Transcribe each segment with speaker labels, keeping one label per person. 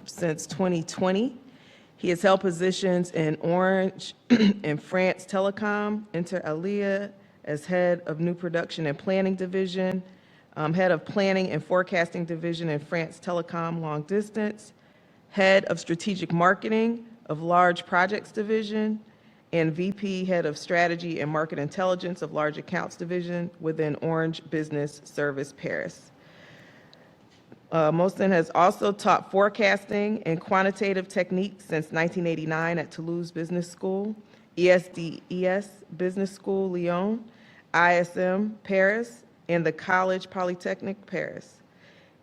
Speaker 1: since 2020. He has held positions in Orange and France Telecom, Inter Alia as head of new production and planning division, head of planning and forecasting division in France Telecom long distance, head of strategic marketing of large projects division, and VP head of strategy and market intelligence of large accounts division within Orange Business Service Paris. Mohsen has also taught forecasting and quantitative techniques since 1989 at Toulouse Business School, ESDES Business School Lyon, ISM Paris, and the College Polytechnique Paris.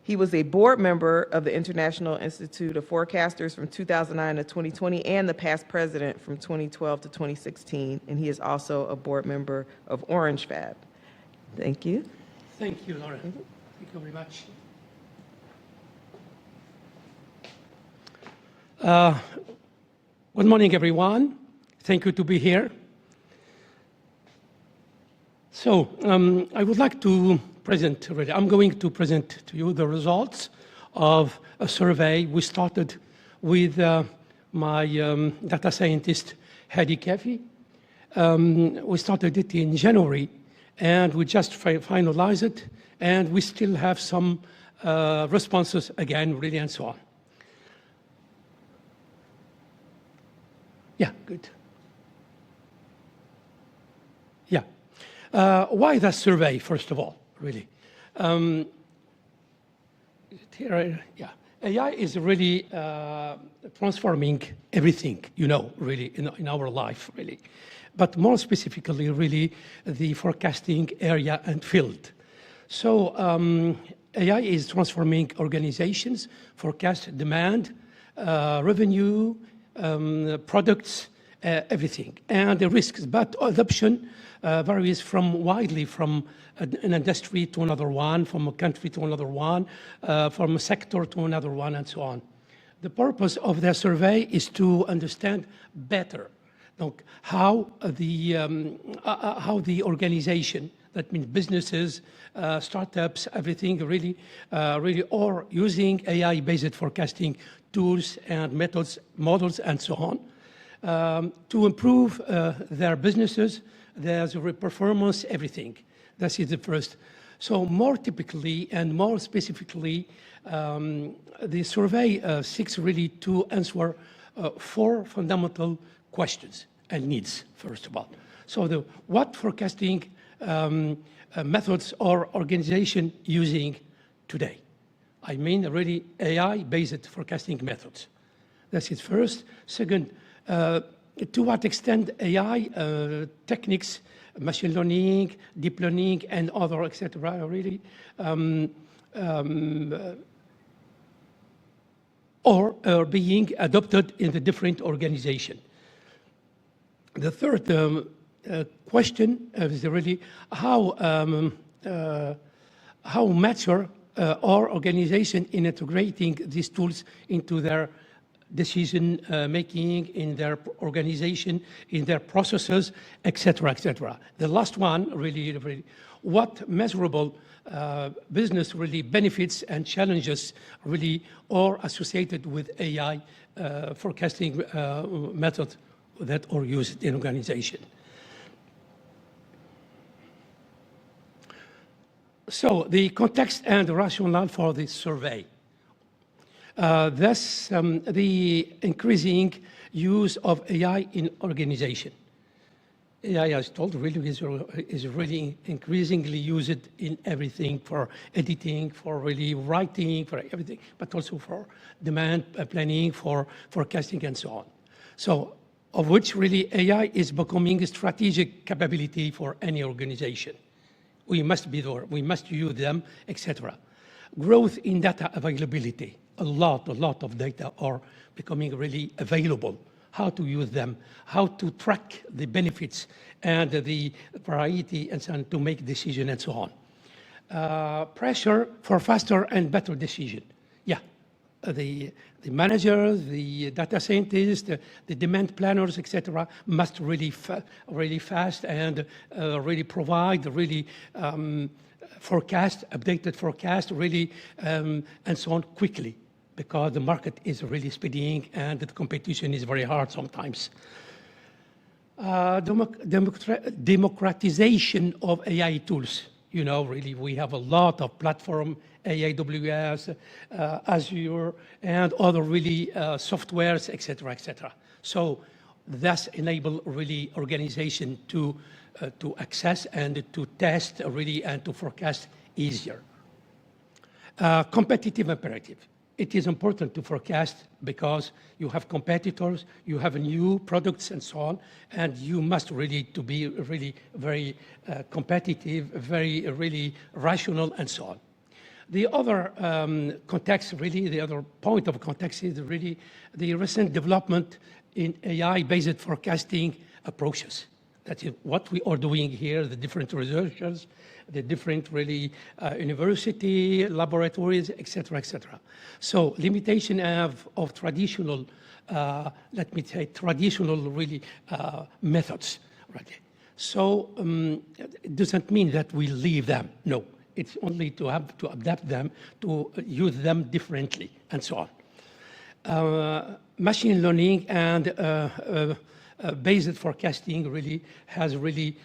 Speaker 1: He was a board member of the International Institute of Forecasters from 2009 to 2020 and the past president from 2012 to 2016, and he is also a board member of Orange Fab. Thank you.
Speaker 2: Thank you, Laura. Thank you very much. Good morning, everyone. Thank you to be here. So I would like to present, really, I'm going to present to you the results of a survey we started with my data scientist, Hadi Kafi. We started it in January, and we just finalized it, and we still have some responses again, really, and so on. Yeah, good. Yeah. Why that survey, first of all, really? Here, yeah. AI is really transforming everything, you know, really, in our life, really. But more specifically, really, the forecasting area and field. So AI is transforming organizations, forecast demand, revenue, products, everything, and the risks. But adoption varies widely from an industry to another one, from a country to another one, from a sector to another one, and so on. The purpose of the survey is to understand better how the organization, that means businesses, startups, everything really are using AI-based forecasting tools and methods, models, and so on, to improve their businesses, their performance, everything. That is the first. So more typically and more specifically, the survey seeks really to answer 4 fundamental questions and needs, first of all. So what forecasting methods are organization using today? I mean really AI-based forecasting methods. That's it first. Second, to what extent AI techniques, machine learning, deep learning, and other, etc., really, are being adopted in the different organization. The third question is really how mature our organization in integrating these tools into their decision making, in their organization, in their processes, etc., etc. The last one, really, what measurable business really benefits and challenges really are associated with AI forecasting methods that are used in organization. So the context and the rationale for this survey. Thus, the increasing use of AI in organization. AI, as told, really is really increasingly used in everything, for editing, for really writing, for everything, but also for demand planning, for forecasting, and so on. So, of which really AI is becoming a strategic capability for any organization. We must be there, we must use them, etc. Growth in data availability. A lot of data are becoming really available. How to use them, how to track the benefits and the variety and so on to make decision and so on. Pressure for faster and better decision. Yeah, the managers, the data scientists, the demand planners, etc., must really fast and really provide really forecast, updated forecast, really and so on quickly. because the market is really speeding and the competition is very hard sometimes. Democratization of AI tools. You know, really, we have a lot of platform, AWS, Azure, and other really softwares, et cetera, et cetera. So that's enable really organization to access and to test really and to forecast easier. Competitive imperative. It is important to forecast because you have competitors, you have new products and so on, and you must really to be really very competitive, very really rational and so on. The other context, really, the other point of context is really the recent development in AI-based forecasting approaches. That is what we are doing here, the different researchers, the different really university, laboratories, et cetera, et cetera. So limitation of traditional, let me say, traditional really methods, right? So it doesn't mean that we leave them, no. It's only to have to adapt them, to use them differently, and so on. Machine learning and based forecasting really has really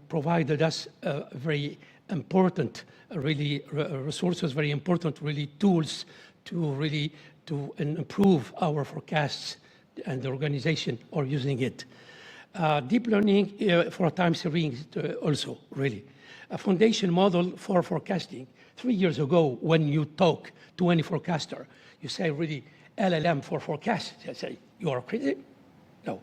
Speaker 2: provided us very important really resources, very important really tools to really to improve our forecasts and the organization are using it. Deep learning for time series also really. A foundation model for forecasting. 3 years ago, when you talk to any forecaster, you say really LLM for forecast, they say, you are crazy. No,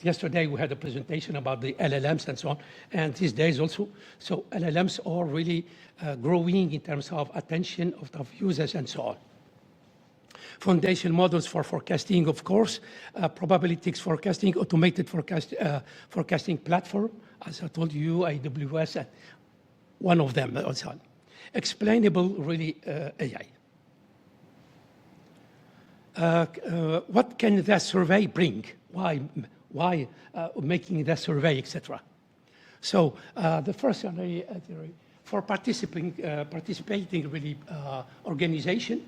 Speaker 2: yesterday we had a presentation about the LLMs and so on, and these days also. So LLMs are really growing in terms of attention of users and so on. Foundation models for forecasting, of course, probabilitics forecasting, automated forecasting platform, as I told you, AWS, one of them also. Explainable really AI. What can that survey bring? Why making that survey, etc.? So the first theory for participating really organization,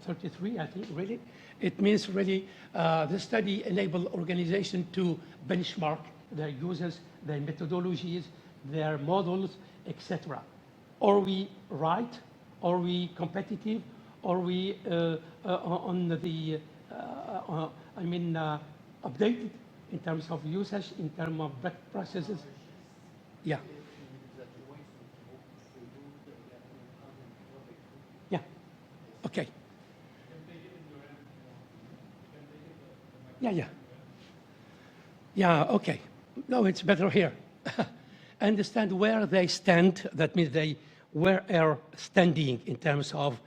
Speaker 2: 33, I think, really, it means really the study enable organization to benchmark their users, their methodologies, their models, etc. Are we right? Are we competitive? Are we on the, updated in terms of usage, in terms of best processes? Yeah. Yeah. Okay. Yeah. Yeah, okay. No, it's better here. Understand where they stand. That means where are standing in terms of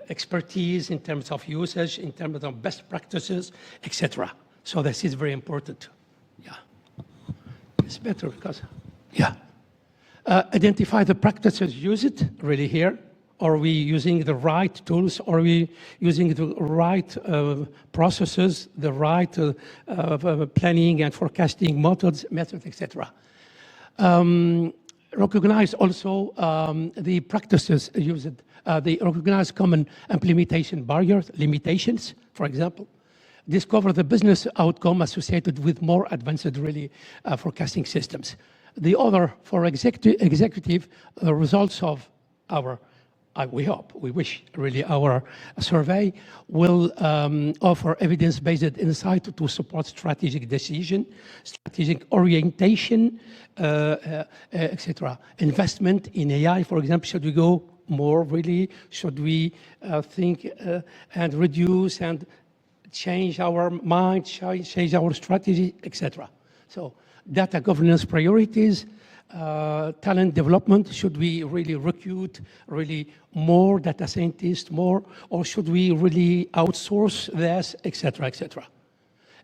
Speaker 2: expertise, in terms of usage, in terms of best practices, etc. So this is very important. Yeah. It's better because, yeah. Identify the practices used really here. Are we using the right tools? Are we using the right processes, the right planning and forecasting methods, etc.? Recognize also the practices used, the recognize common implementation barriers, limitations, for example. Discover the business outcome associated with more advanced really forecasting systems. The other, for executive, the results of our we wish really our survey will offer evidence-based insight to support strategic decision, strategic orientation, etc. Investment in AI, for example, should we go more really? Should we think and reduce and change our mind, change our strategy, etc. So data governance priorities, talent development, should we really recruit really more data scientists, more, or should we really outsource this, etc., etc.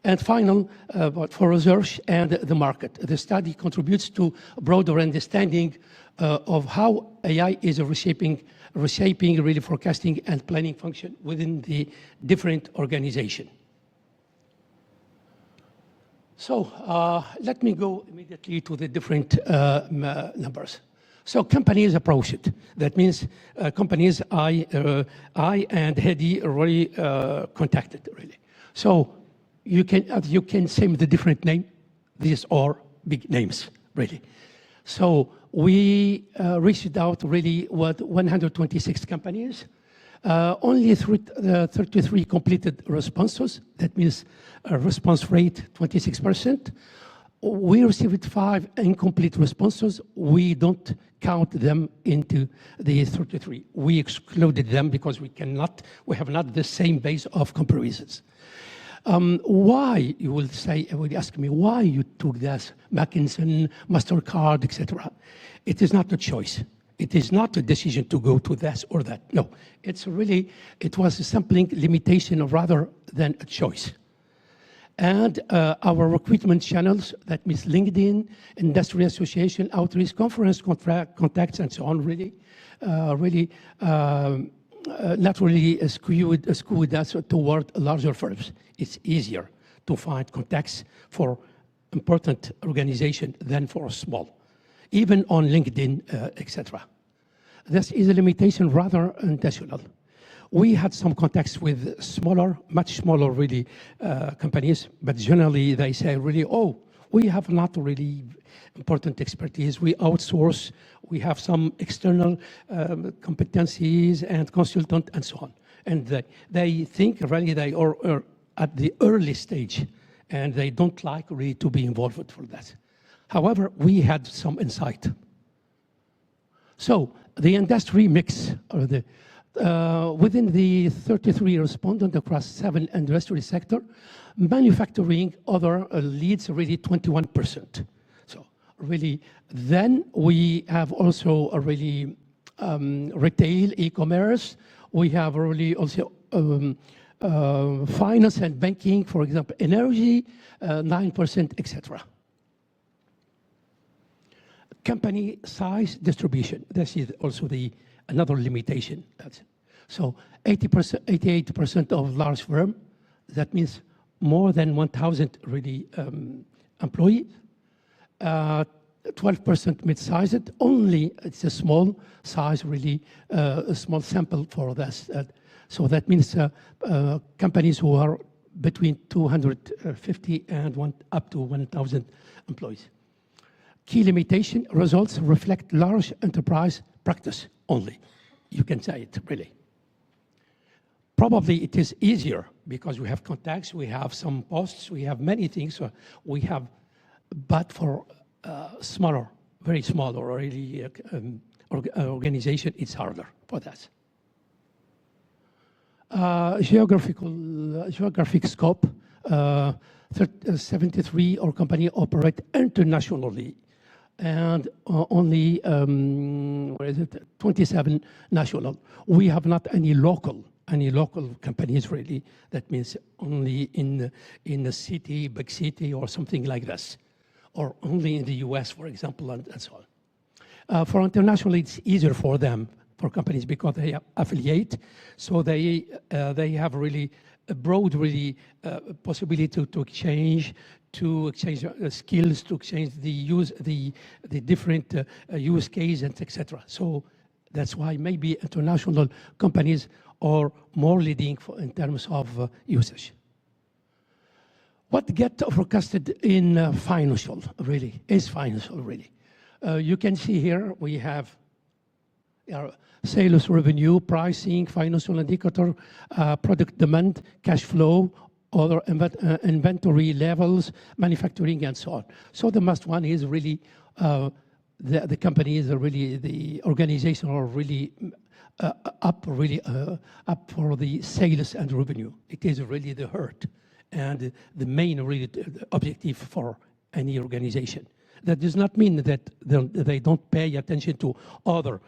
Speaker 2: And final, but for research and the market, the study contributes to a broader understanding of how AI is reshaping really forecasting and planning function within the different organization. So let me go immediately to the different numbers. So companies approach it. That means companies I and Hedi already contacted, really. So you can say the different name. These are big names, really. So we reached out really with 126 companies. Only 33 completed responses. That means a response rate 26%. We received 5 incomplete responses. We don't count them into the 33. We excluded them because we have not the same base of comparisons. Why, you will ask me, why you took this, McKinsey, MasterCard, etc. It is not a choice. It is not a decision to go to this or that. No, it was a sampling limitation rather than a choice. And our recruitment channels, that means LinkedIn, industry association, outreach, conference contacts, and so on, not really skewed us toward larger firms. It's easier to find contacts for important organizations than for small, even on LinkedIn, etc. This is a limitation rather intentional. We had some contacts with much smaller really companies, but generally they say really, oh, we have not really important expertise. We outsource, we have some external competencies and consultant and so on. And they think really they are at the early stage and they don't like really to be involved for that. However, we had some insight. So the industry mix, or within the 33 respondents across 7 industry sector, manufacturing other leads really 21%. So really, then we have also a really retail, e-commerce. We have really also finance and banking, for example, energy, 9%, etc. Company size distribution. This is also another limitation. So 88% of large firm, that means more than 1,000 really employees. 12% mid-sized, only it's a small size, really a small sample for this. So that means companies who are between 250 and up to 1,000 employees. Key limitation, results reflect large enterprise practice only. You can say it, really. Probably it is easier because we have contacts, we have some posts, we have many things. But for smaller, very small or really organization, it's harder for that. Geographic scope, 73 or company operate internationally, and only 27 national. We have not any local companies really. That means only in the city, big city, or something like this, or only in the US, for example, and so on. For international, it's easier for them, for companies, because they affiliate, so they have really a broad really possibility to exchange skills, to exchange the different use cases, etc. So that's why maybe international companies are more leading in terms of usage. What gets forecasted in financial really. You can see here we have sales revenue, pricing, financial indicator, product demand, cash flow, other inventory levels, manufacturing, and so on. So the must one is really the companies are really, the organization are really up for the sales and revenue. It is really the heart and the main really objective for any organization. That does not mean that they don't pay attention to other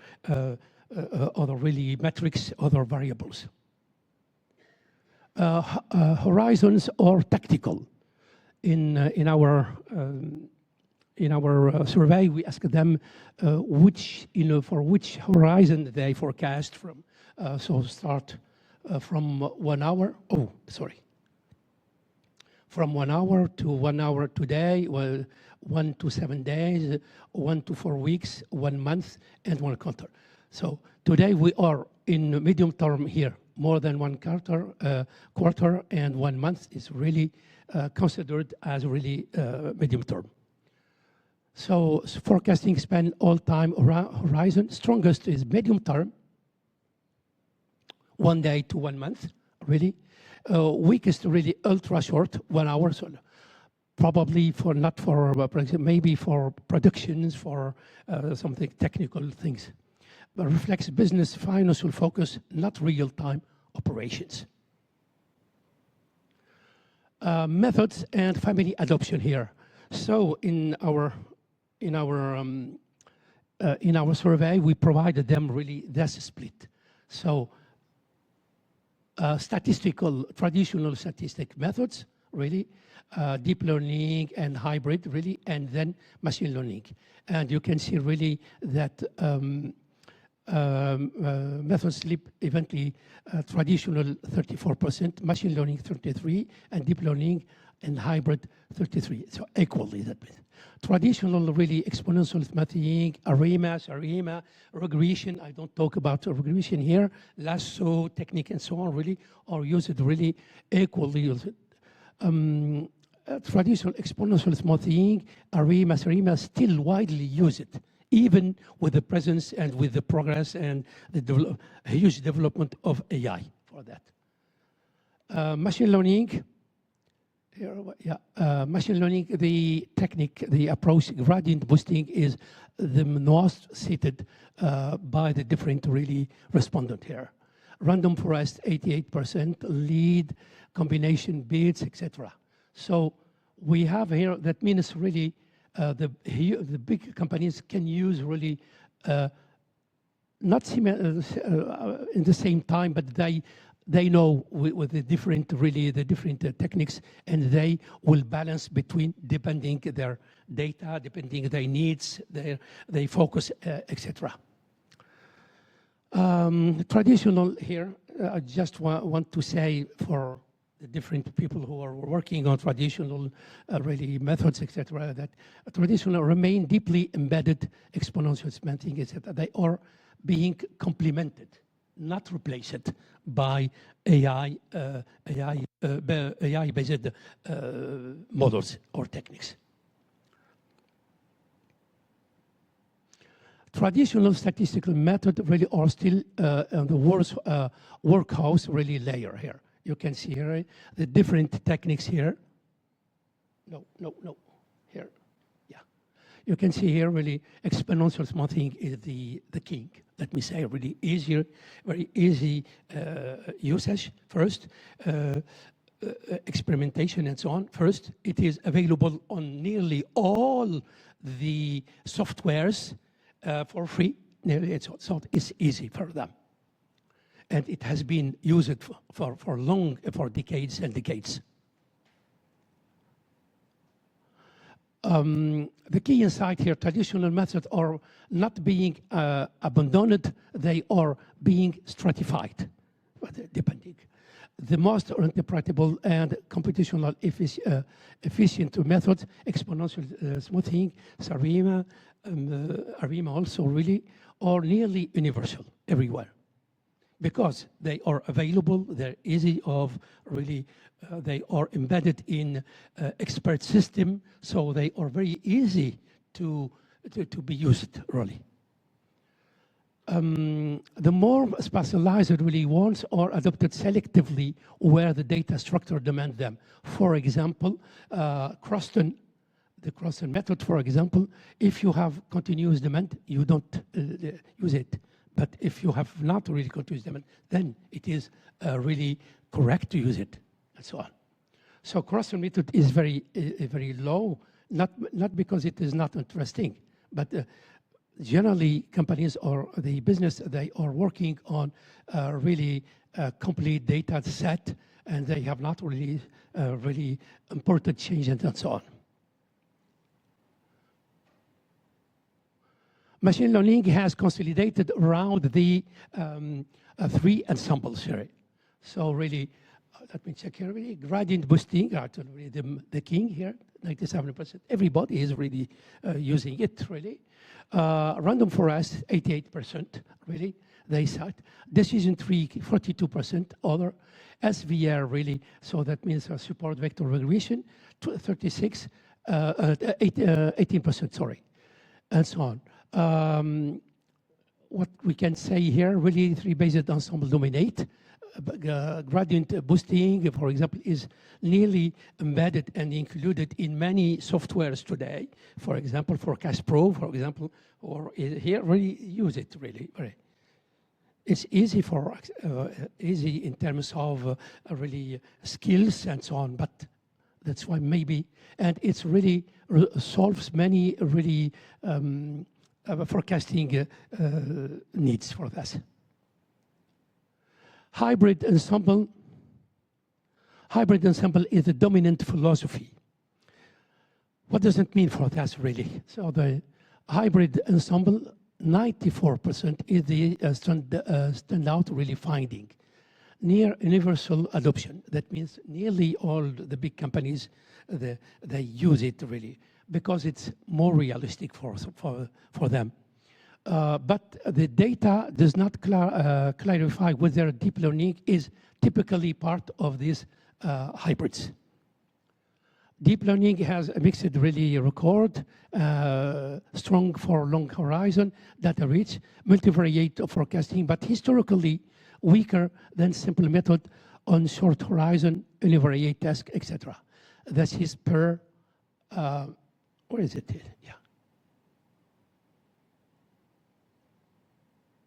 Speaker 2: really metrics, other variables. Horizons or tactical. In our survey, we asked them for which horizon they forecast from. So start from 1 hour. From 1 hour to 1 hour today. Well, 1 to 7 days, 1 to 4 weeks, 1 month, and 1 quarter. So today we are in medium term here. More than 1 quarter and 1 month is really considered as really medium term. So forecasting span all-time horizon, strongest is medium term, 1 day to 1 month, really. Weakest really ultra short, 1 hour, so probably for not for maybe for productions, for something technical things. But reflects business financial focus, not real-time operations. Methods and family adoption here. So in our survey, we provided them really this split. So traditional statistic methods, really, deep learning and hybrid, really, and then machine learning. And you can see really that methods slip eventually traditional 34%, machine learning 33%, and deep learning and hybrid 33%. So equally that bit. Traditional really exponential mathing, ARIMA, regression. I don't talk about regression here. Lasso technique and so on really are used really equally. Traditional exponential mathing, ARIMA still widely used, even with the presence and with the progress and the huge development of AI for that. Machine learning, machine learning, the technique, the approach, gradient boosting is the most cited by the different really respondent here. Random forest, 88%, lead, combination bits, etc. So we have here, that means really the big companies can use really not in the same time, but they know with the different techniques, and they will balance between depending their data, depending their needs, their focus, etc. Traditional here, I just want to say for the different people who are working on traditional really methods, etc., that traditional remain deeply embedded exponential mathing, etc. They are being complemented, not replaced by AI-based models or techniques. Traditional statistical method really are still on the workhouse really layer here. You can see here the different techniques here. No, here, yeah. You can see here really exponential mathing is the king. Let me say really easier, very easy usage first. Experimentation and so on. First, it is available on nearly all the softwares for free. So it's easy for them. And it has been used for decades and decades. The key insight here, traditional methods are not being abandoned, they are being stratified, depending. The most interpretable and computational efficient methods, exponential smoothing, ARIMA also really, are nearly universal everywhere. Because they are available, they're easy of really, they are embedded in expert system, so they are very easy to be used, really. The more specialized really ones are adopted selectively where the data structure demands them. For example, the Croston method, for example, if you have continuous demand, you don't use it. But if you have not really continuous demand, then it is really correct to use it, and so on. So Croston method is very low, not because it is not interesting, but generally companies or the business, they are working on really complete data set, and they have not really important changes and so on. Machine learning has consolidated around the three ensembles here. So really, let me check here. Really, gradient boosting, really the king here, 97%. Everybody is really using it, really. Random forest, 88%, really, they said. Decision tree, 42%. Other SVR, really, so that means support vector regression, 18%, sorry, and so on. What we can say here, really, three-based ensemble dominate. Gradient boosting, for example, is nearly embedded and included in many softwares today. For example, Forecast Pro, for example, or here, really use it, really. It's easy easy in terms of really skills and so on, but that's why maybe, and it's really solves many really forecasting needs for this. Hybrid ensemble is the dominant philosophy. What does it mean for us, really? So the hybrid ensemble, 94% is the standout really finding. Near universal adoption. That means nearly all the big companies, they use it really because it's more realistic for them. But the data does not clarify whether deep learning is typically part of these hybrids. Deep learning has a mixed really record, strong for long horizon, data rich, multivariate forecasting, but historically weaker than simple method on short horizon, univariate task, etc. This is per, where is it? Yeah.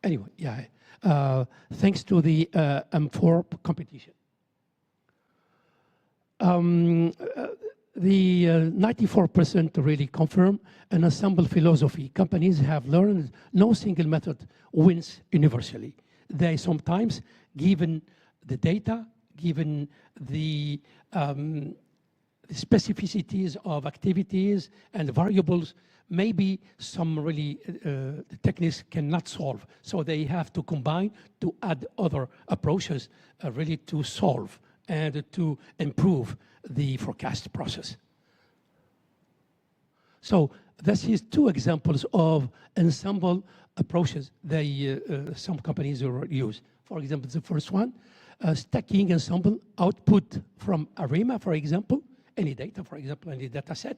Speaker 2: Anyway, yeah, thanks to the M4 competition. The 94% really confirm an ensemble philosophy. Companies have learned no single method wins universally. They sometimes, given the data, given the specificities of activities and variables, maybe some really techniques cannot solve. So they have to combine to add other approaches really to solve and to improve the forecast process. So this is two examples of ensemble approaches they some companies use. For example, the first one, stacking ensemble output from ARIMA, for example, any data, for example, any data set,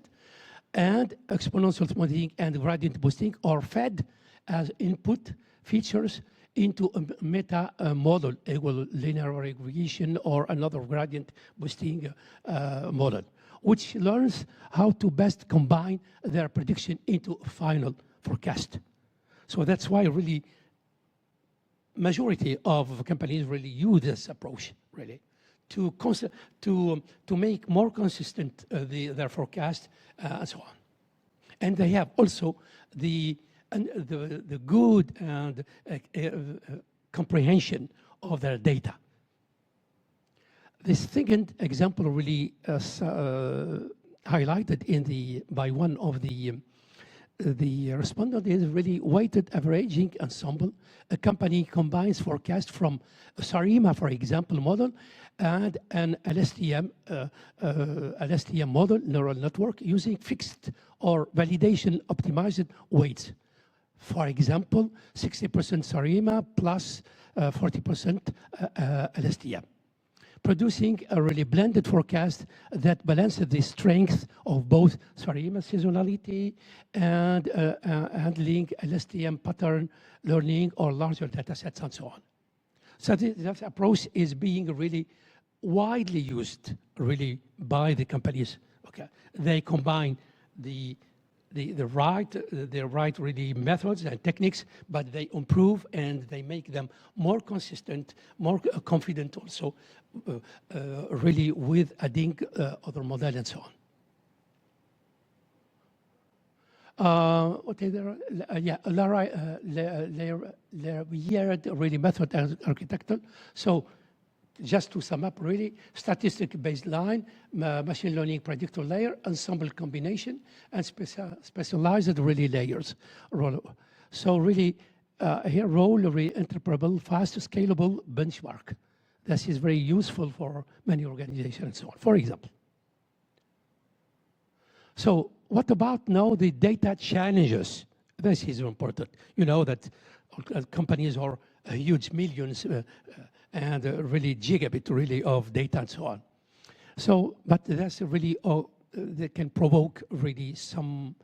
Speaker 2: and exponential smoothing and gradient boosting are fed as input features into a meta model, equal linear regression or another gradient boosting model, which learns how to best combine their prediction into a final forecast. So that's why really majority of companies really use this approach really to make more consistent their forecast and so on. And they have also the good and comprehension of their data. The second example really highlighted by one of the respondent is really weighted averaging ensemble. A company combines forecast from a SARIMA, for example, model and an LSTM model, neural network, using fixed or validation optimized weights. For example, 60% SARIMA plus 40% LSTM, producing a really blended forecast that balances the strength of both SARIMA seasonality and handling LSTM pattern learning or larger data sets and so on. So this approach is being really widely used really by the companies. Okay, they combine the right really methods and techniques, but they improve and they make them more consistent, more confident also, really with adding other model and so on. What is there? Yeah, layered really method and architecture. So just to sum up really, statistic baseline, machine learning predictor layer, ensemble combination, and specialized really layers. So really here role really interpretable, fast, scalable benchmark. This is very useful for many organizations and so on, for example. So what about now the data challenges? This is important. You know that companies are huge millions and really gigabit really of data and so on. So, but that's really, they can provoke really some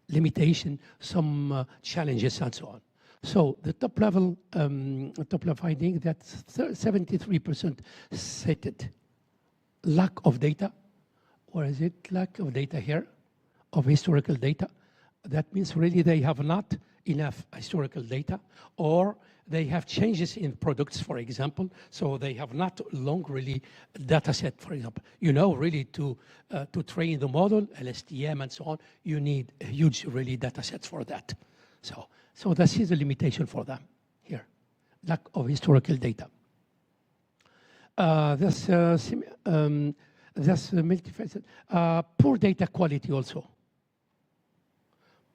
Speaker 2: limitation, some challenges and so on. So the top level finding that 73% cited lack of data. Or is it lack of data here, of historical data? That means really they have not enough historical data, or they have changes in products, for example, so they have not long really data set, for example. You know, really to train the model, LSTM and so on, you need a huge really data sets for that. So this is a limitation for them here, lack of historical data. That's multifaceted. Poor data quality also.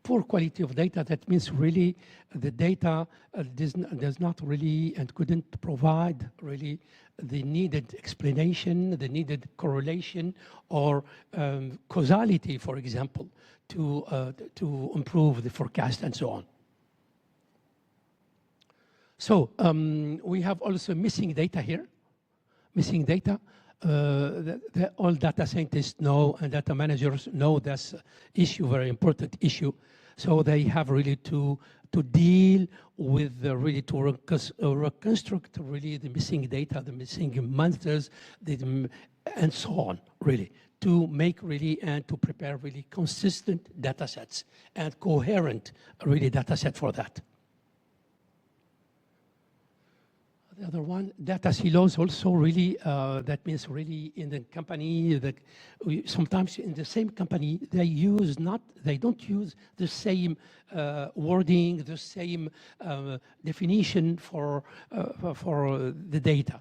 Speaker 2: Poor quality of data, that means really the data does not really and couldn't provide really the needed explanation, the needed correlation or causality, for example, to improve the forecast and so on. So we have also missing data here. Missing data. All data scientists know and data managers know that's issue, very important issue. So they have really to deal with really to reconstruct really the missing data, the missing monsters, and so on, really, to make really and to prepare really consistent data sets and coherent really data set for that. The other one, data silos also really, that means really in the company, that sometimes in the same company, they don't use the same wording, the same definition for the data.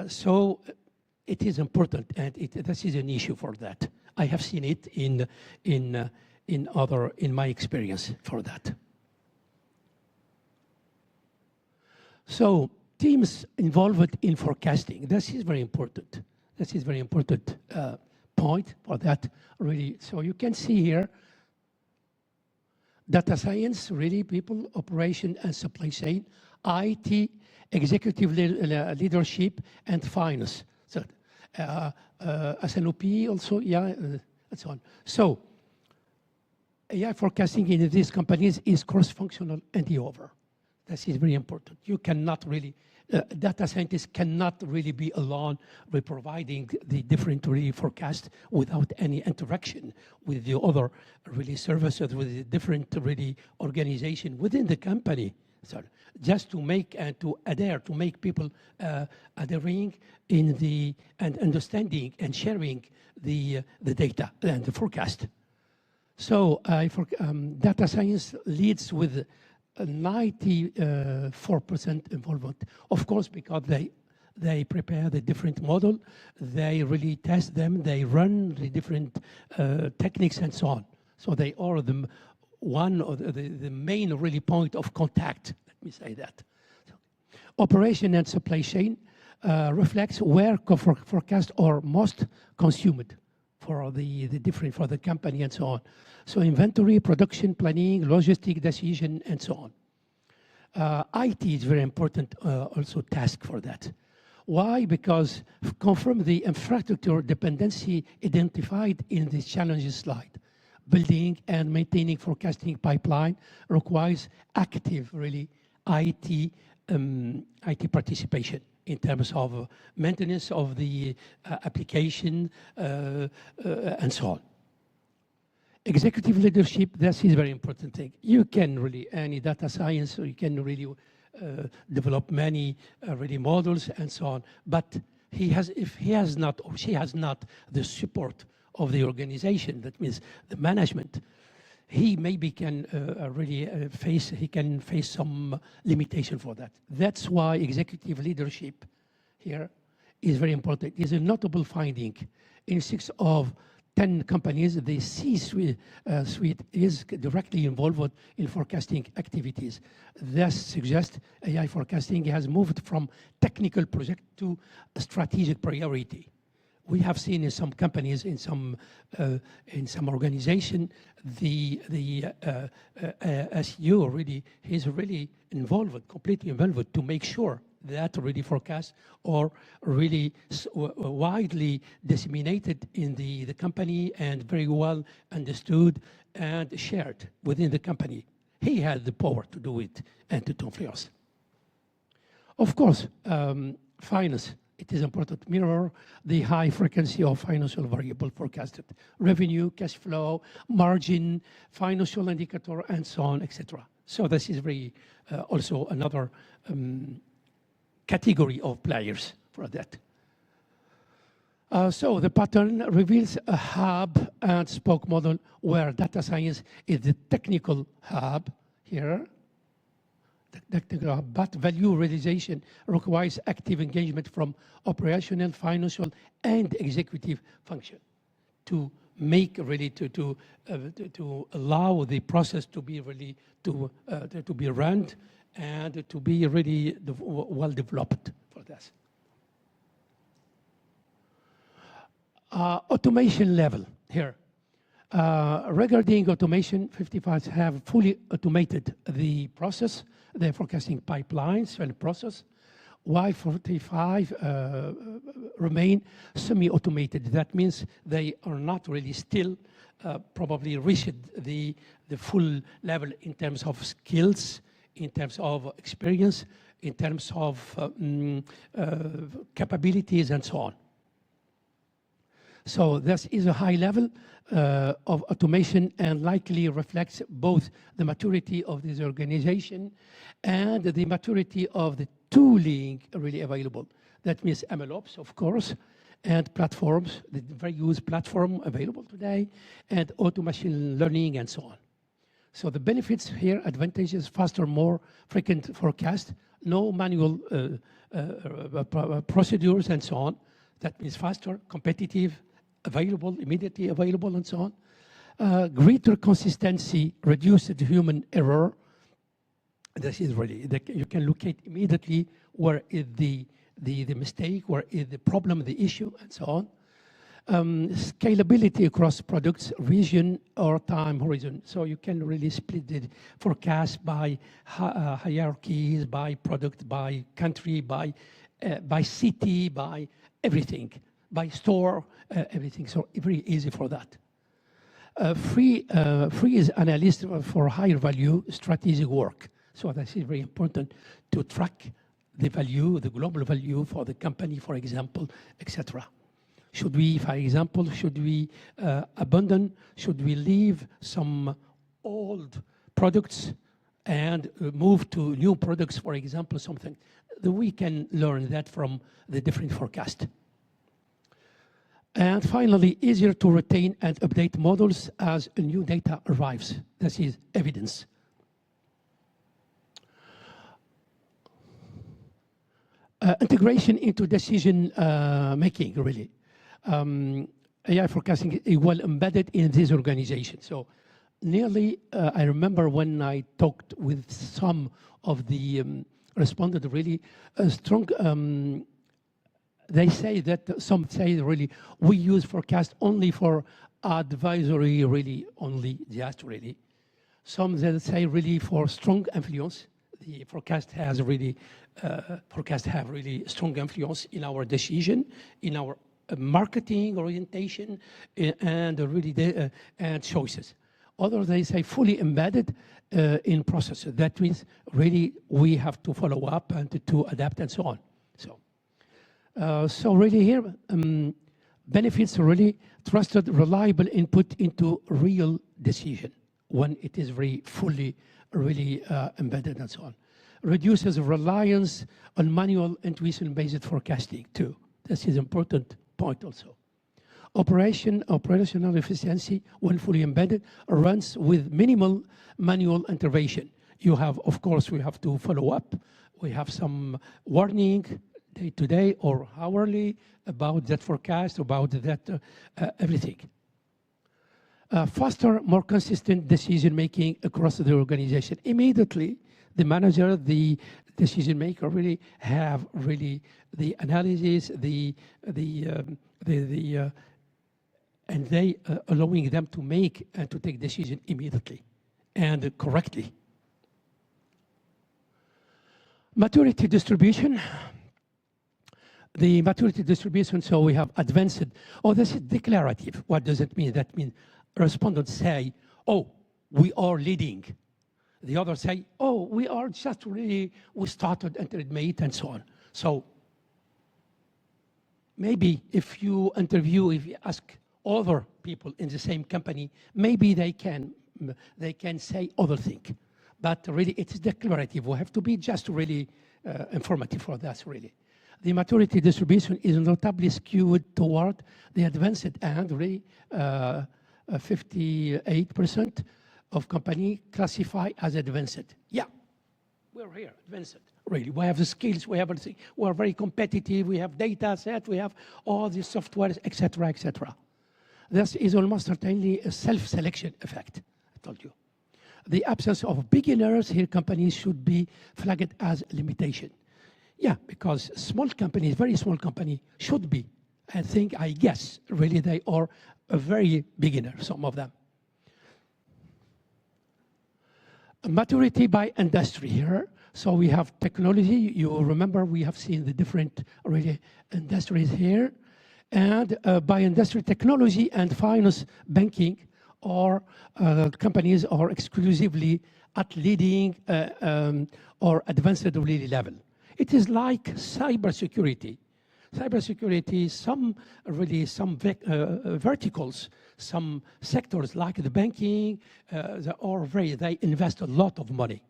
Speaker 2: So it is important, and this is an issue for that. I have seen it in my experience for that. So, teams involved in forecasting, this is very important. This is very important point for that, really. So you can see here, data science, really people, operation and supply chain, IT, executive leadership, and finance. So SNOP also, yeah, and so on. So AI forecasting in these companies is cross-functional and the over. This is very important. You cannot really, data scientists cannot really be alone with providing the different really forecast without any interaction with the other really services, with the different really organization within the company. So just to make and to adhere, to make people adhering in the, and understanding and sharing the data and the forecast. So data science leads with 94% involvement. Of course, because they prepare the different model, they really test them, they run the different techniques and so on. So they are the one of the main really point of contact, let me say that. So, operation and supply chain reflects where forecasts are most consumed for the different, for the company and so on. So inventory, production, planning, logistic decision, and so on. IT is very important also task for that. Why? Because confirm the infrastructure dependency identified in this challenges slide. Building and maintaining forecasting pipeline requires active, really, IT participation in terms of maintenance of the application and so on. Executive leadership, this is a very important thing. You can really, any data science, or you can really develop many really models and so on, but if he has not, or she has not the support of the organization, that means the management, he maybe can really face some limitation for that. That's why executive leadership here is very important. It is a notable finding in 6 of 10 companies, the C-suite suite is directly involved in forecasting activities. This suggests AI forecasting has moved from technical project to a strategic priority. We have seen in some companies, in some organization, the SEO really is really involved, completely involved to make sure that really forecasts are really widely disseminated in the company and very well understood and shared within the company. He had the power to do it and to influence. Of course, finance. It is important to mirror the high frequency of financial variable forecasted. Revenue, cash flow, margin, financial indicator, and so on, etc. So this is very also another category of players for that. So the pattern reveals a hub and spoke model where data science is the technical hub here. But value realization requires active engagement from operational, financial, and executive function to make really to allow the process to be really to be run and to be really well developed for this. Automation level here. Regarding automation, 55 have fully automated the process, the forecasting pipelines and process, while 45 remain semi-automated. That means they are not really still probably reached the full level in terms of skills, in terms of experience, in terms of capabilities and so on. So this is a high level of automation and likely reflects both the maturity of this organization and the maturity of the tooling really available. That means MLOps, of course, and platforms, the various platform available today, and automation learning and so on. So the benefits here, advantages, faster, more frequent forecast, no manual procedures and so on. That means faster, competitive, available, immediately available, and so on. Greater consistency, reduced human error. This is really, you can locate immediately where is the mistake, where is the problem, the issue, and so on. Scalability across products, region, or time horizon. So you can really split the forecast by hierarchies, by product, by country, by city, by everything. By store, everything. So very easy for that. Free is analyst for higher value strategic work. So this is very important to track the value, the global value for the company, for example, etc. Should we, for example, should we abandon, should we leave some old products and move to new products, for example, something? We can learn that from the different forecasts. And finally, easier to retain and update models as new data arrives. This is evidence. Integration into decision making, really. AI forecasting is well embedded in this organization. So nearly, I remember when I talked with some of the respondents, really strong. They say that some say really we use forecast only for advisory, really only just really. Some that say really for strong influence. The forecast has really have really strong influence in our decision, in our marketing orientation, and really and choices. Others they say fully embedded in processes. That means really we have to follow up and to adapt and so on. So really here, benefits really trusted, reliable input into real decision when it is very fully really embedded and so on. Reduces reliance on manual intuition-based forecasting too. This is an important point also. Operational efficiency when fully embedded runs with minimal manual intervention. You have, of course, we have to follow up. We have some warning, day-to-day or hourly about that forecast, about that everything. Foster more consistent decision-making across the organization. Immediately, the manager, the decision maker really have really the analysis, and they allowing them to make and to take decision immediately and correctly. Maturity distribution. The maturity distribution, so we have advanced. Oh, this is declarative. What does it mean? That means respondents say, oh, we are leading. The others say, oh, we are just really, we started intermediate and so on. So maybe if you interview, if you ask other people in the same company, maybe they can say other thing. But really it is declarative. We have to be just really informative for that really. The maturity distribution is notably skewed toward the advanced and really 58% of company classify as advanced. Yeah, we're here, advanced, really. We have the skills, we have everything. We're very competitive, we have data set, we have all these softwares, etc., etc. This is almost certainly a self-selection effect, I told you. The absence of beginners here, companies should be flagged as limitation. Yeah, because small companies, very small company, should be, I guess, really they are a very beginner, some of them. Maturity by industry here. So we have technology. You remember we have seen the different really industries here. And by industry, technology and finance, banking, or companies are exclusively at leading or advanced really level. It is like cybersecurity. Cybersecurity, some verticals, some sectors like the banking, they invest a lot of money,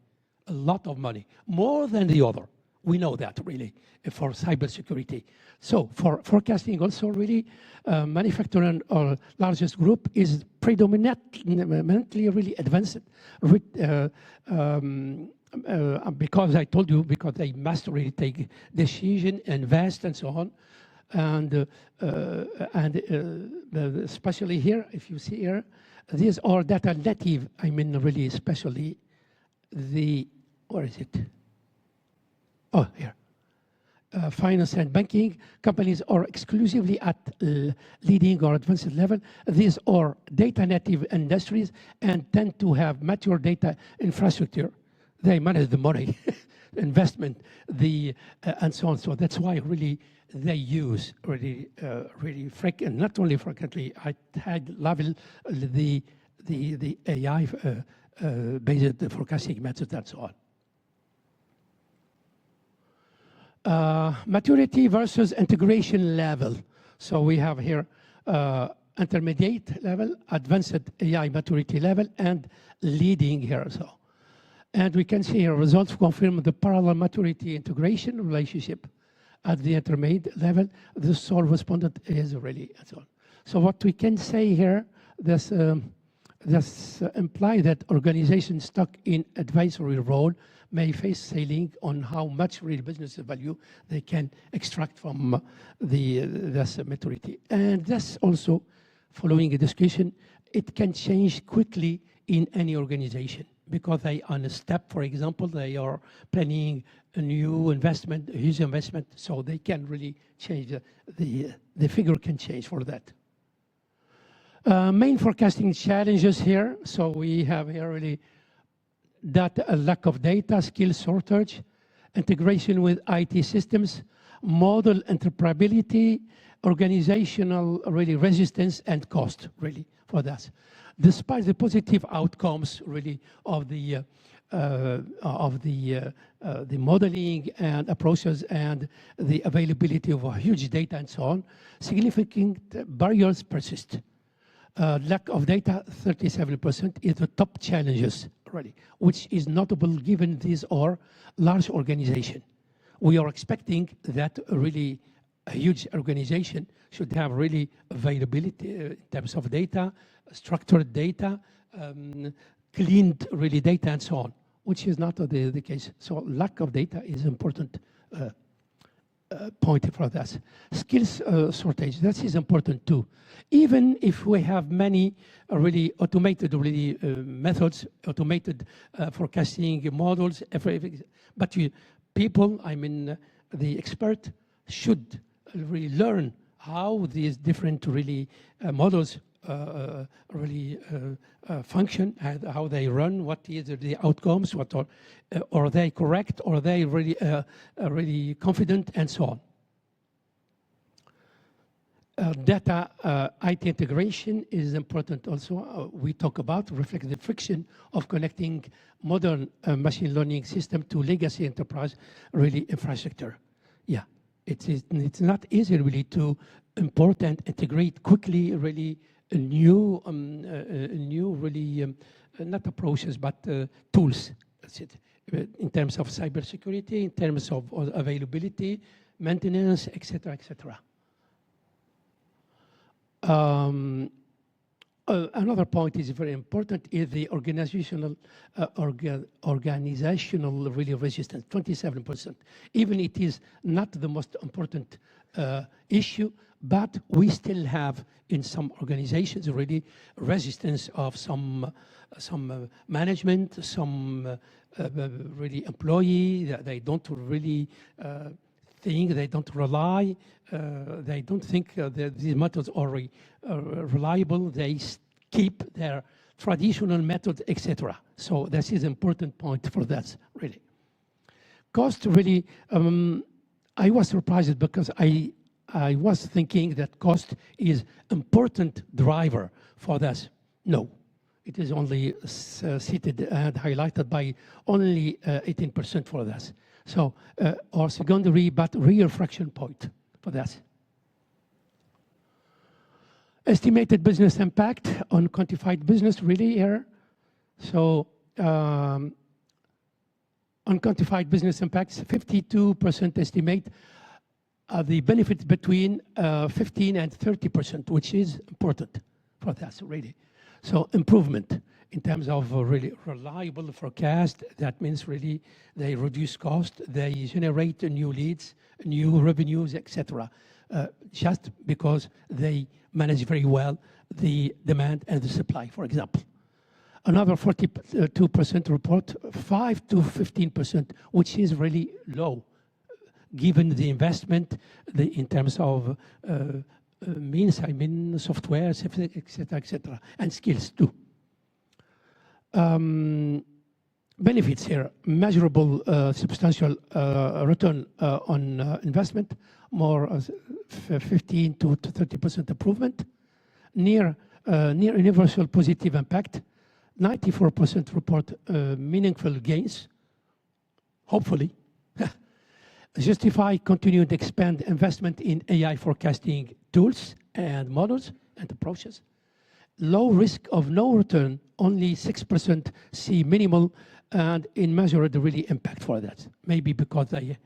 Speaker 2: more than the other. We know that really for cybersecurity. So for forecasting also really, manufacturing or largest group is predominantly really advanced. Because I told you, because they must really take decision, invest, and so on, and especially here, if you see here, these are data native. I mean, really, especially the where is it? Oh, here. Finance and banking companies are exclusively at leading or advanced level. These are data native industries and tend to have mature data infrastructure. They manage the money, investment, and so on. So that's why really they use really frequent, not only frequently, at high level, the AI based forecasting methods and so on. Maturity versus integration level. So we have here intermediate level, advanced AI maturity level, and leading here. So. And we can see here results confirm the parallel maturity integration relationship at the intermediate level. The sole respondent is really and so on. So what we can say here, this imply that organizations stuck in advisory role may face ceiling on how much real business value they can extract from this maturity. And that's also, following a discussion, it can change quickly in any organization. Because they on a step, for example, they are planning a new investment, a huge investment, so they can really change, the figure can change for that. Main forecasting challenges here. So we have here really a lack of data, skill shortage, integration with IT systems, model interoperability, organizational really resistance and cost really for that. Despite the positive outcomes really of the modeling and approaches and the availability of huge data and so on, significant barriers persist. Lack of data, 37% is the top challenges really, which is notable given these are large organizations. We are expecting that really a huge organization should have really availability in terms of data, structured data, cleaned really data and so on, which is not the case. So lack of data is important point for that. Skills shortage, that is important too. Even if we have many really automated methods, automated forecasting models, but people, I mean, the expert should really learn how these different really models function, how they run, what is the outcomes, what are they correct, or are they really confident, and so on. Data IT integration is important also. We talk about reflect the friction of connecting modern machine learning system to legacy enterprise really infrastructure. Yeah, it's not easy really to import and integrate quickly really new really not approaches but tools. That's it. In terms of cybersecurity, in terms of availability, maintenance, etc., etc. Another point is very important is the organizational really resistance, 27%. Even it is not the most important issue, but we still have in some organizations already resistance of some management, some really employee that they don't really think, they don't rely, they don't think that these methods are reliable, they keep their traditional methods, etc. So this is an important point for that, really. Cost really, I was surprised because I was thinking that cost is important driver for this. No, it is only cited and highlighted by only 18% for this. So, or secondary, but real fraction point for that. Estimated business impact on quantified business really here. So, unquantified business impacts, 52% estimate the benefits between 15 and 30%, which is important for that really. So improvement in terms of really reliable forecast, that means really they reduce cost, they generate new leads, new revenues, etc. Just because they manage very well the demand and the supply, for example. Another 42% report 5 to 15%, which is really low, given the investment in terms of software, etc., and skills too. Benefits here, measurable substantial return on investment, more 15 to 30% improvement, near universal positive impact, 94% report meaningful gains, hopefully. Justify continued expand investment in AI forecasting tools and models and approaches. Low risk of no return, only 6% see minimal and immeasurable really impact for that. Maybe because they, in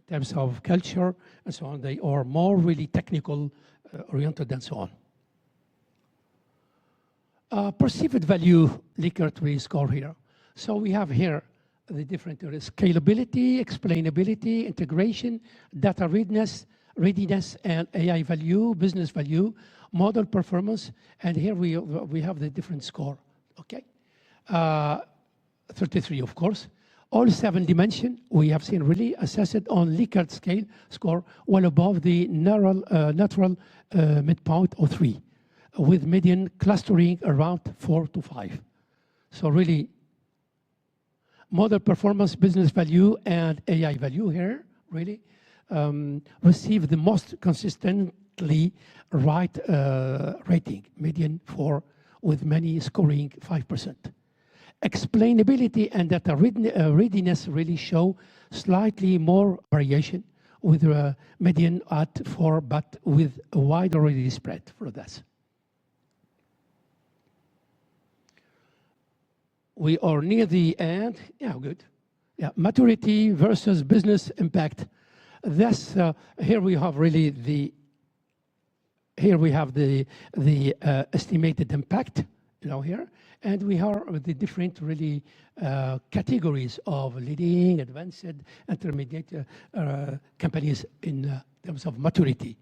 Speaker 2: terms of culture and so on, they are more really technical oriented and so on. Perceived value Likert really score here. So we have here the different areas: scalability, explainability, integration, data readiness, and AI value, business value, model performance, and here we have the different score, okay? 33, of course. All 7 dimensions we have seen really assessed on Likert scale score well above the natural midpoint of 3, with median clustering around 4 to 5. So really, model performance, business value, and AI value here really receive the most consistently right rating, median 4, with many scoring 5%. Explainability and data readiness really show slightly more variation, with a median at 4, but with a wide already spread for this. We are near the end. Yeah, good. Yeah, maturity versus business impact. This here we have really the estimated impact here, and we have the different really categories of leading, advanced, intermediate companies in terms of maturity.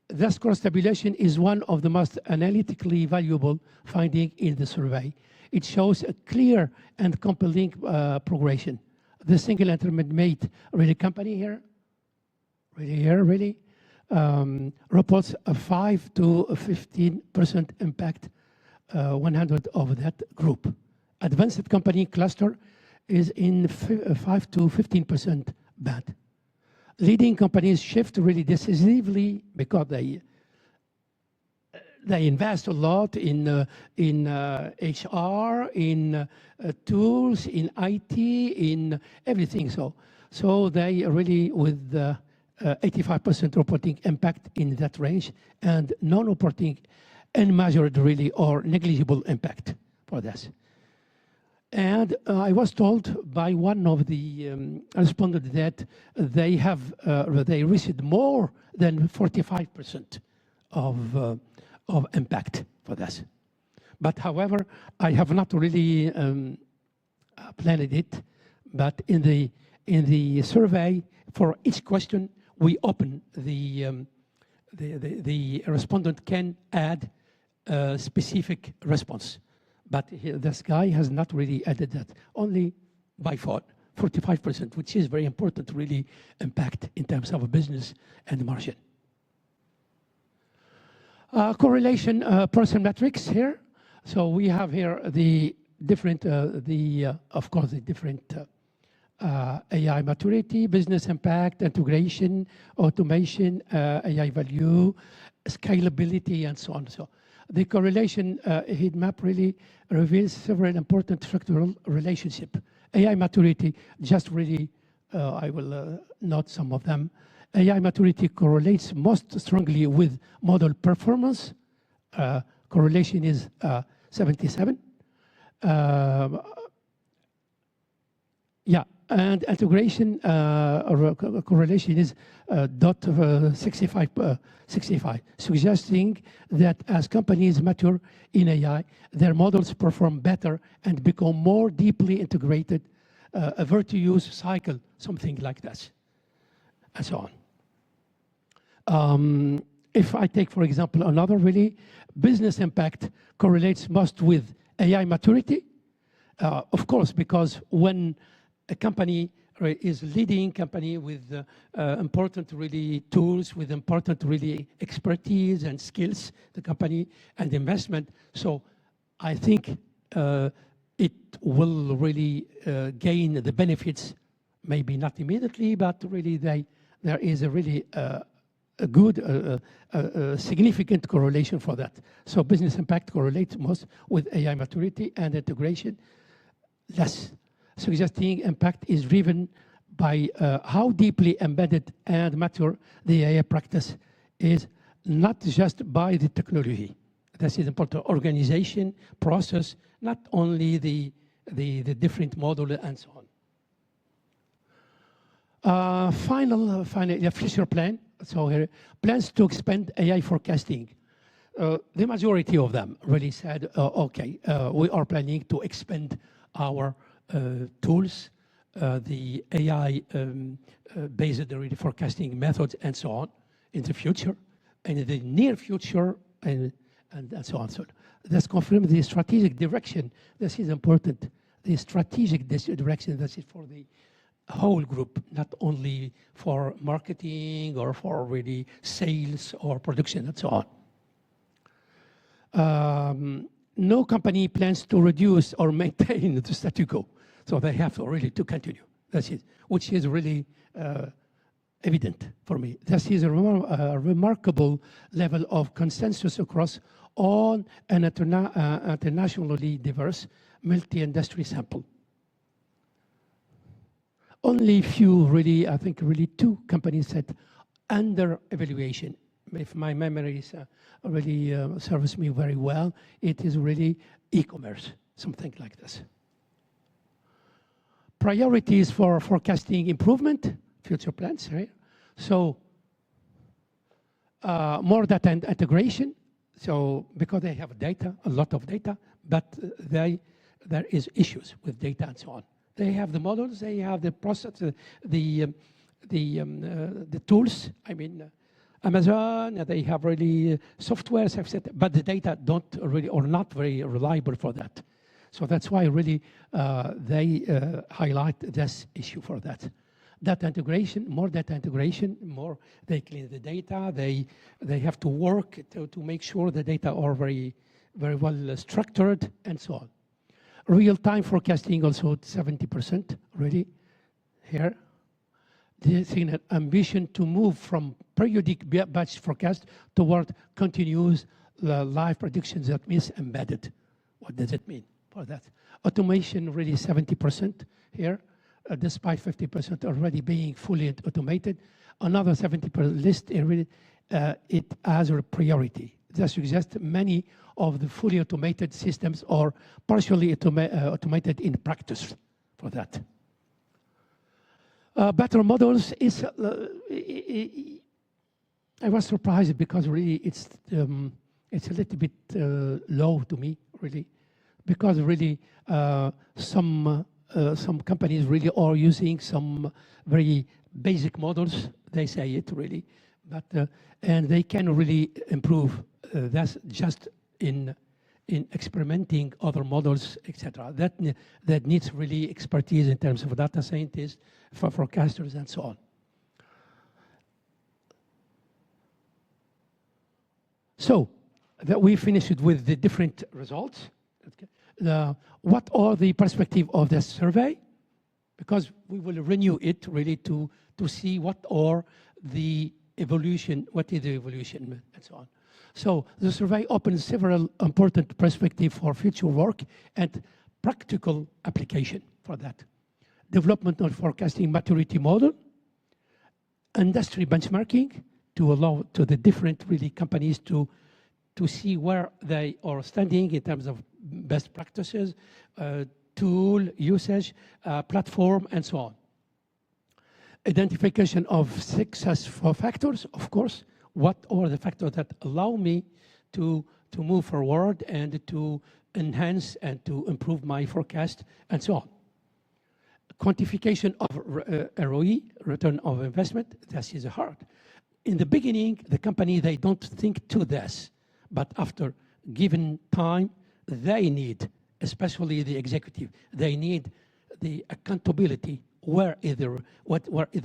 Speaker 2: This cross tabulation is one of the most analytically valuable findings in the survey. It shows a clear and compelling progression. The single intermediate really company here, reports a 5 to 15% impact, 100 of that group. Advanced company cluster is in 5 to 15% bad. Leading companies shift really decisively because they invest a lot in HR, in tools, in IT, in everything. So they really with 85% reporting impact in that range, and non-reporting unmeasured really or negligible impact for this. And I was told by one of the respondents that they received more than 45% of impact for this. But however, I have not really planned it. But in the survey, for each question, we open the respondent can add a specific response. But this guy has not really added that, only by 45%, which is very important, really impact in terms of business and margin. Correlation person metrics here. So we have here the different, of course, the different AI maturity, business impact, integration, automation, AI value, scalability, and so on. So the correlation heat map really reveals several important structural relationships. AI maturity, just really, I will note some of them. AI maturity correlates most strongly with model performance. Correlation is 77. And integration correlation is .65, suggesting that as companies mature in AI, their models perform better and become more deeply integrated, a virtuous cycle, something like that, and so on. If I take, for example, another really, business impact correlates most with AI maturity. Of course, because when a company is leading company with important really tools, with important really expertise and skills, the company and investment. So I think it will really gain the benefits, maybe not immediately, but really there is a really a good, significant correlation for that. So business impact correlates most with AI maturity and integration, less. Suggesting impact is driven by how deeply embedded and mature the AI practice is, not just by the technology. This is important. Organization, process, not only the different model and so on. Finally, future plan. So here, plans to expand AI forecasting. The majority of them really said, okay, we are planning to expand our tools, the AI based forecasting methods and so on in the future, and in the near future, and so on. So this confirms the strategic direction. This is important. The strategic direction, this is for the whole group, not only for marketing or for really sales or production and so on. No company plans to reduce or maintain the status quo. So they have to really to continue. That's it, which is really evident for me. This is a remarkable level of consensus across all an internationally diverse multi-industry sample. Only few really, I think really 2 companies said under evaluation. If my memory really serves me very well, it is really e-commerce, something like this. Priorities for forecasting improvement, future plans, right? So more data and integration, So because they have data, a lot of data, but there is issues with data and so on. They have the models, they have the process, the tools. I mean, Amazon, they have really softwares, etc. But the data don't really, or not very reliable for that. So that's why really they highlight this issue for that. Data integration, more they clean the data, they have to work to make sure the data are very, very well structured and so on. Real-time forecasting also 70% really here. There's an ambition to move from periodic batch forecast toward continuous live predictions. That means embedded. What does it mean for that? Automation really 70% here, despite 50% already being fully automated. Another 70% list, it has a priority. That suggests many of the fully automated systems are partially automated in practice for that. Better models is, I was surprised because really it's a little bit low to me, really, because really some companies really are using some very basic models, they say it really, but and they can really improve. That's just in experimenting other models, etc. That needs really expertise in terms of data scientists, for forecasters, and so on. So that we finished with the different results. Okay. What are the perspectives of this survey? Because we will renew it really to see what are the evolution, what is the evolution, and so on. So the survey opens several important perspectives for future work and practical application for that. Development of forecasting maturity model, industry benchmarking to allow to the different really companies to see where they are standing in terms of best practices, tool usage, platform, and so on. Identification of successful factors, of course. What are the factors that allow me to move forward and to enhance and to improve my forecast, and so on. Quantification of ROI, return of investment, this is hard. In the beginning, the company, they don't think to this, but after given time, they need, especially the executive, they need the accountability. Where is the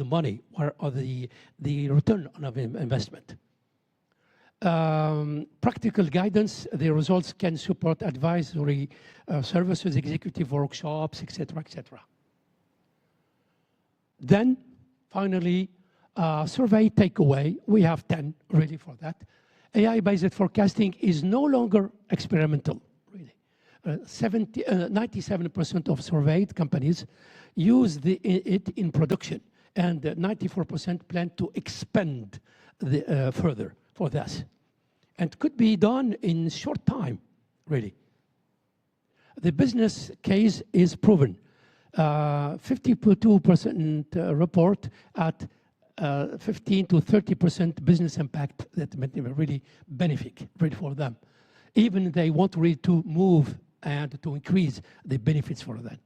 Speaker 2: money? Where are the return on investment? Practical guidance, the results can support advisory services, executive workshops, etc., etc. Then, finally, survey takeaway. We have 10 really for that. AI-based forecasting is no longer experimental, really. 97% of surveyed companies use it in production, and 94% plan to expand further for this. And could be done in short time, really. The business case is proven. 52% report at 15 to 30% business impact that really benefit really for them. Even they want really to move and to increase the benefits for them.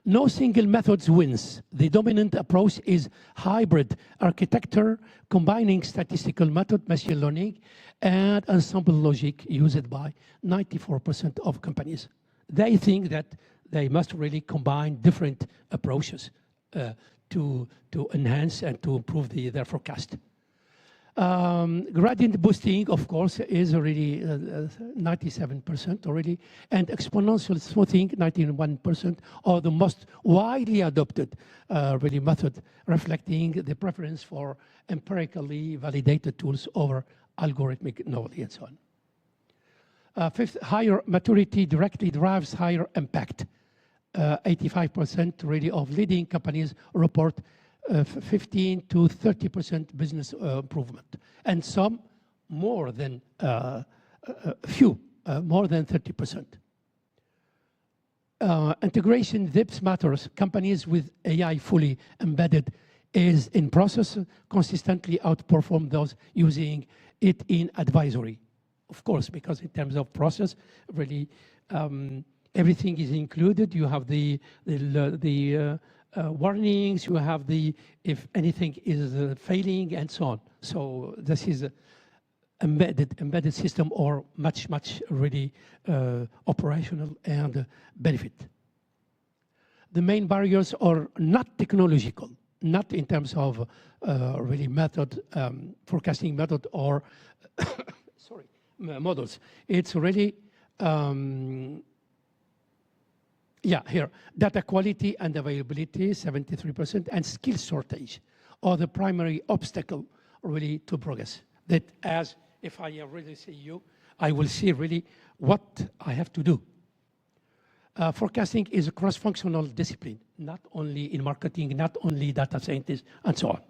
Speaker 2: No single method wins. The dominant approach is hybrid architecture, combining statistical method, machine learning, and ensemble logic used by 94% of companies. They think that they must really combine different approaches to enhance and to improve their forecast. Gradient boosting, of course, is already 97% already, and exponential smoothing, 91%, are the most widely adopted really method, reflecting the preference for empirically validated tools over algorithmic knowledge and so on. Fifth, higher maturity directly drives higher impact. 85% really of leading companies report 15 to 30% business improvement, and some more than more than 30%. Integration depth matters. Companies with AI fully embedded is in process consistently outperform those using it in advisory. of course, because in terms of process, really, everything is included. You have the warnings, you have the, if anything is failing and so on. So this is a embedded system or much really operational and benefit. The main barriers are not technological, not in terms of really method, forecasting method or sorry, models. It's really, yeah, here, data quality and availability, 73%, and skill shortage are the primary obstacle really to progress. That as if I really see you, I will see really what I have to do. Forecasting is a cross-functional discipline, not only in marketing, not only data scientists, and so on.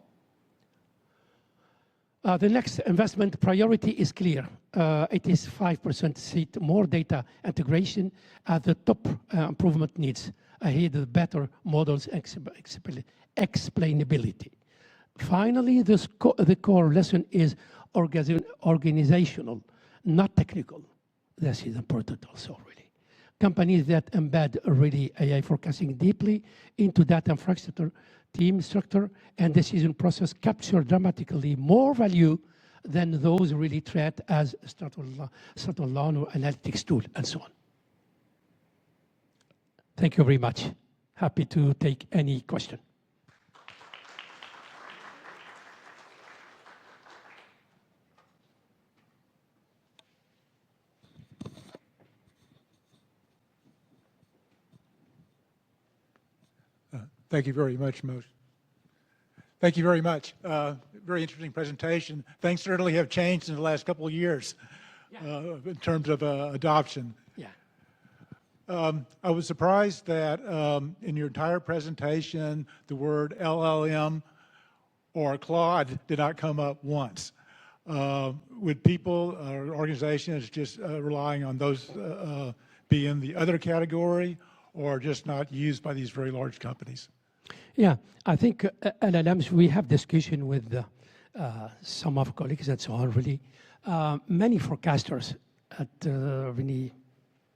Speaker 2: The next investment priority is clear. It is 5% seat more data integration at the top improvement needs. Ahead of better models explainability. Finally, the core lesson is organizational, not technical. This is important also, really. Companies that embed really AI forecasting deeply into data infrastructure, team structure, and decision process capture dramatically more value than those really treated as standalone or analytics tool, and so on. Thank you very much. Happy to take any question.
Speaker 3: Thank you very much, Mohsen. Thank you very much. Very interesting presentation. Things certainly have changed in the last couple of years in terms of adoption.
Speaker 2: Yeah.
Speaker 3: I was surprised that in your entire presentation, the word LLM or Claude did not come up once. Would people or organizations just relying on those be in the other category or just not used by these very large companies?
Speaker 2: Yeah, I think LLMs, we have discussion with some of our colleagues and so on, really. Many forecasters at really,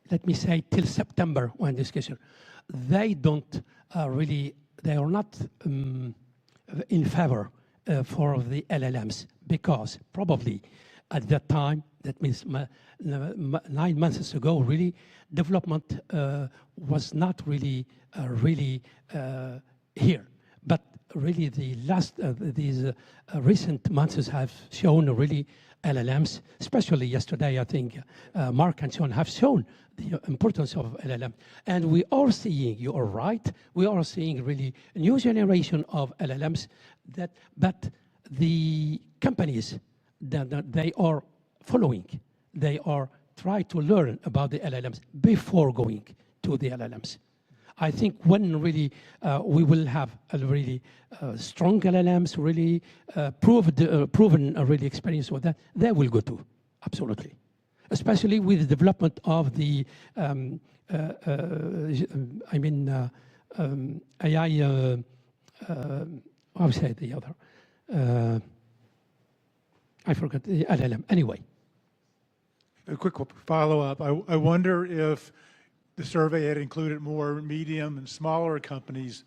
Speaker 2: let me say till September when discussion, they don't really, they are not in favor for the LLMs because probably at that time, that means 9 months ago, really, development was not really, here. But really the last, these recent months have shown really LLMs, especially yesterday, I think Mark and Sean have shown the importance of LLM. And we are seeing, you are right, we are seeing really a new generation of LLMs that, but the companies that they are following, they are trying to learn about the LLMs before going to the LLMs. I think when really we will have a really strong LLMs, really proven really experience with that, they will go to, absolutely. Especially with the development of the, AI, how would say the other? I forgot the LLM, anyway.
Speaker 3: A quick follow-up. I wonder if the survey had included more medium and smaller companies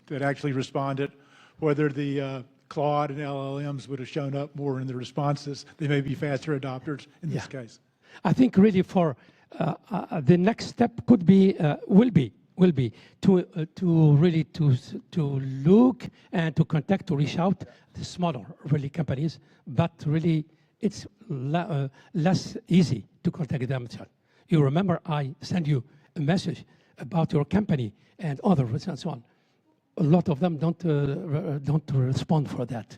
Speaker 3: that actually responded, whether the Claude and LLMs would have shown up more in the responses. They may be faster adopters in this case.
Speaker 2: I think really for the next step could be, will be to really to look and to contact, to reach out the smaller really companies, but really it's less easy to contact them. You remember I sent you a message about your company and others and so on. A lot of them don't respond for that.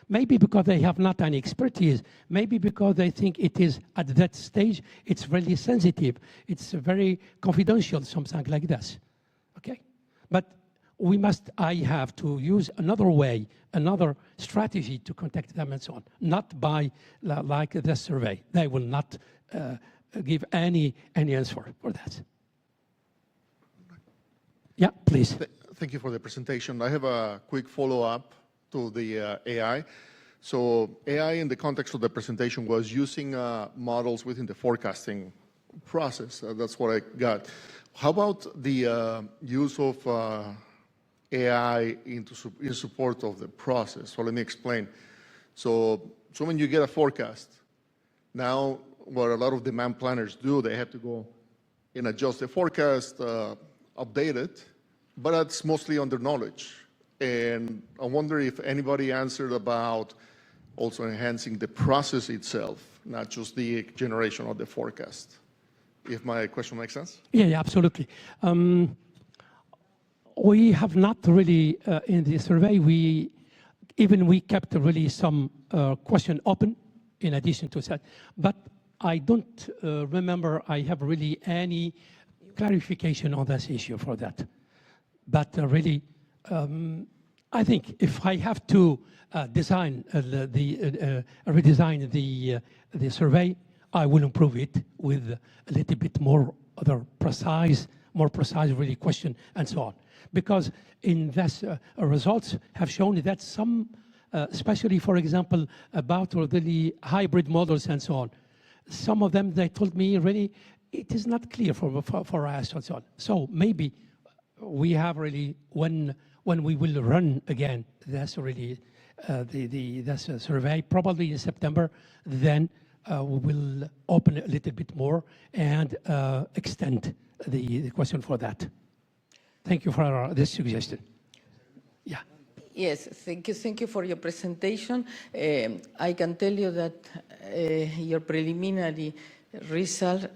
Speaker 2: Maybe because they have not any expertise. Maybe because they think it is at that stage, it's really sensitive. It's very confidential, something like this. Okay? But I have to use another way, another strategy to contact them and so on. Not by like the survey. They will not give any answer for that. Yeah, please.
Speaker 4: Thank you for the presentation. I have a quick follow-up to the AI. So AI in the context of the presentation was using models within the forecasting process. That's what I got. How about the use of AI in support of the process? So let me explain. So when you get a forecast, now what a lot of demand planners do, they have to go and adjust the forecast, update it, but that's mostly under knowledge. And I wonder if anybody answered about also enhancing the process itself, not just the generation of the forecast. If my question makes sense?
Speaker 2: Yeah, absolutely. We have not really, in the survey, we kept really some question open in addition to that. But I don't remember I have really any clarification on this issue for that. But really, I think if I have to redesign the survey, I will improve it with a little bit more more precise really question and so on. Because in this results have shown that some, especially for example, about the hybrid models and so on, some of them, they told me really, it is not clear for us and so on. So maybe we have really, when we will run again, that's really that's a survey, probably in September, then we will open a little bit more and extend the question for that. Thank you for this suggestion. Yeah.
Speaker 5: Yes, thank you. Thank you for your presentation. I can tell you that your preliminary results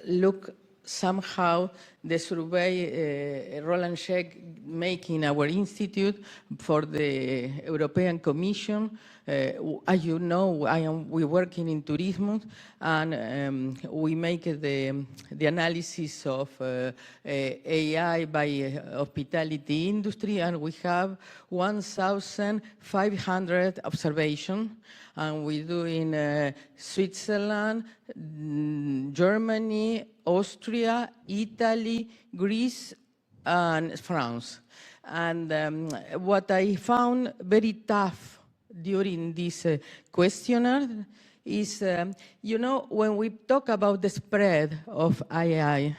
Speaker 5: look somehow the survey Roland Scheck making our institute for the European Commission. As you know, we working in tourism, and we make the analysis of AI by hospitality industry, and we have 1,500 observations, and we do in Switzerland, Germany, Austria, Italy, Greece, and France. And what I found very tough during this questionnaire is, you know, when we talk about the spread of AI,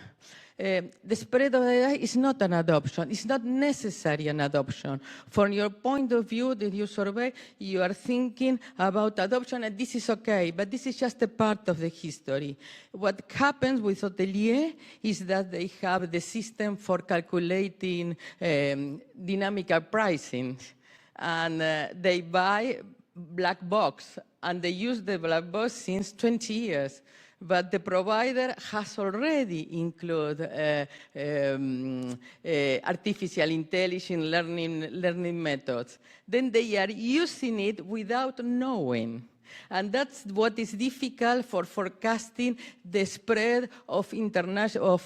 Speaker 5: the spread of AI is not an adoption. It's not necessary an adoption. From your point of view, that you survey, you are thinking about adoption, and this is okay, but this is just a part of the history. What happens with Hotelier is that they have the system for calculating dynamical pricing, and they buy black box, and they use the black box since 20 years. But the provider has already included artificial intelligence learning methods. Then they are using it without knowing. And that's what is difficult for forecasting the spread of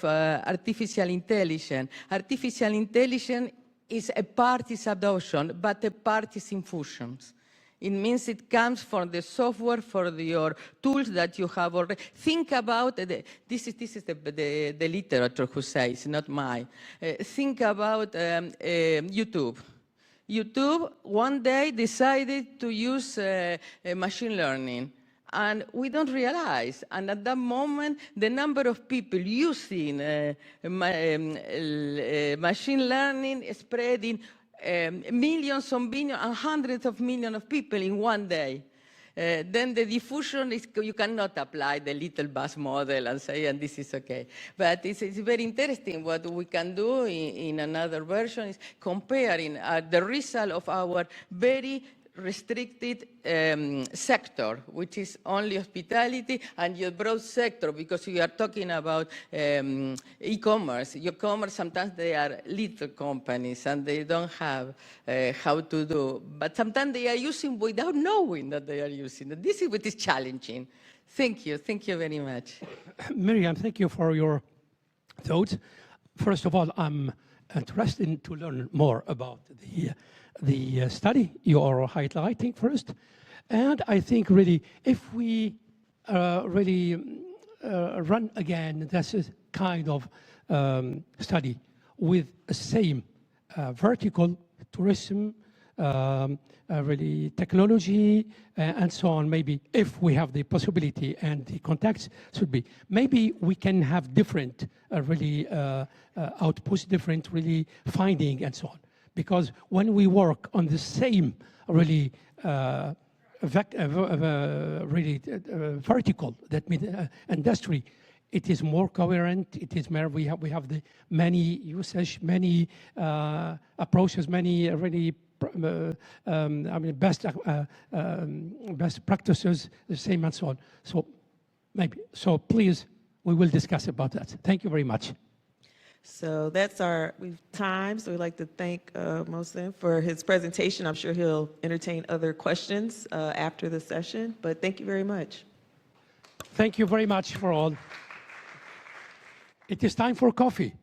Speaker 5: artificial intelligence. Artificial intelligence is a part is adoption, but a part is infusions. It means it comes from the software, for your tools that you have already. Think about, this is the literature who says, not mine. Think about YouTube. YouTube one day decided to use machine learning. And we don't realize. And at that moment, the number of people using machine learning is spreading millions on billions and hundreds of millions of people in one day. Then the diffusion is, you cannot apply the little bus model and say, and this is okay. But it's very interesting. What we can do in another version is comparing the result of our very restricted sector, which is only hospitality, and your broad sector, because we are talking about e-commerce. E-commerce, sometimes they are little companies and they don't have how to do, but sometimes they are using without knowing that they are using it. This is what is challenging. Thank you very much.
Speaker 2: Miriam, thank you for your thoughts. First of all, I'm interested to learn more about the study you are highlighting first. And I think really, if we run again this kind of study with the same vertical tourism, really technology and so on. Maybe if we have the possibility and the contacts should be, maybe we can have different really outputs, different really finding and so on. Because when we work on the same really vertical, that means industry, it is more coherent. It is more, we have the many usage, many approaches, many really I mean best practices, the same and so on. So maybe, so please, we will discuss about that. Thank you very much.
Speaker 1: So that's we've time. So we'd like to thank Mohsen for his presentation. I'm sure he'll entertain other questions after the session, but thank you very much.
Speaker 2: Thank you very much for all. It is time for coffee.